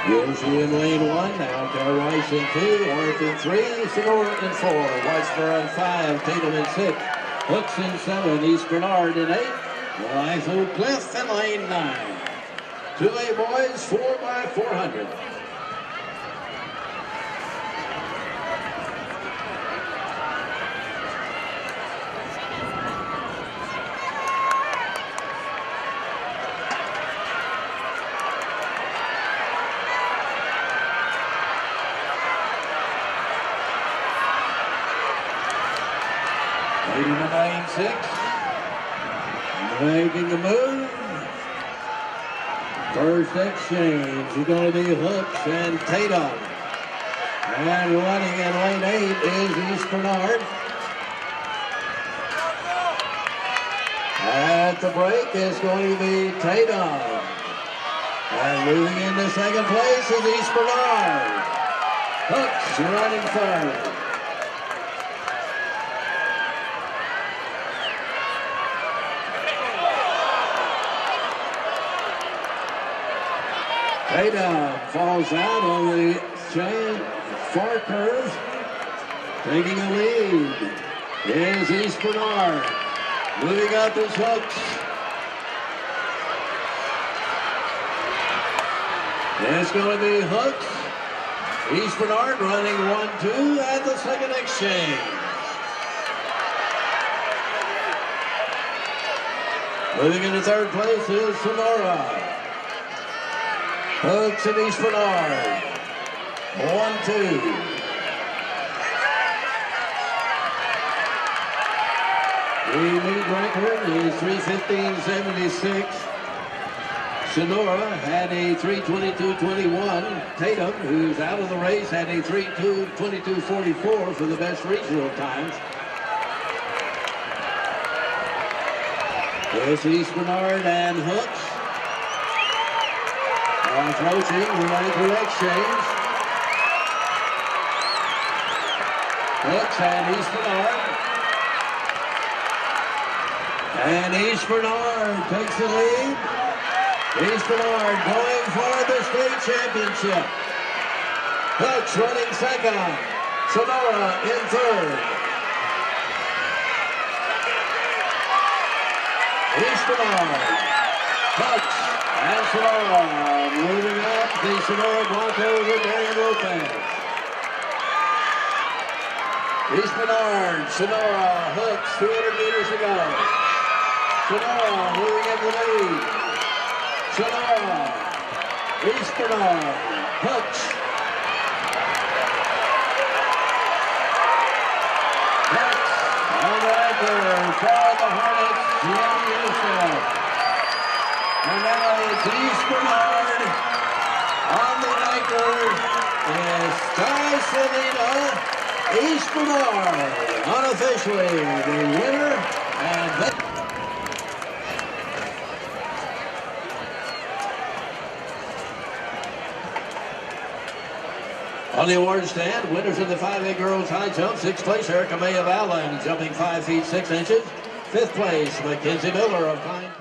Yoshi in lane 1, now Car Rice in 2, Arth in 3, Sonora in 4, Weisler in 5, Tatum in 6, Hooks in 7, East Bernard in 8, Litho Cliff in lane 9. 2A boys, 4x400. Leading to lane 6, making the move. First exchange is going to be Hooks and Tatum. And running in lane 8 is East Bernard. At the break is going to be Tatum. And moving into second place is East Bernard. Hooks running third. Tatum falls out on the giant far curve. Taking a lead is East Bernard. Moving up is Hooks. It's going to be Hooks. East Bernard running 1-2 at the second exchange. Moving into third place is Sonora. Hooks and East Bernard. 1-2. The lead record is 3:15.76. Sonora had a 3:22.21. Tatum, who's out of the race, had a 3:22.44 for the best regional times. There's East Bernard and Hooks. Approaching the anchor exchange. Hooks and East Bernard. And East Bernard takes the lead. East Bernard going for the state championship. Hooks running second. Sonora in third. East Bernard. Hooks and Sonora. Moving up, the Sonora Broncos with Marion Lopez. East Bernard, Sonora, Hooks, 200 meters to go. Sonora moving in the lead. Sonora, East Bernard, Hooks. Hooks on the anchor for the Hornets, Jim Youssef. And now it's East Bernard on the anchor is Sky Savina. East Bernard unofficially the winner. And on the award stand, winners of the 5A girls high jump, 6th place Erica May of Allen, jumping 5 feet 6 inches. 5th place Mackenzie Miller of Klein.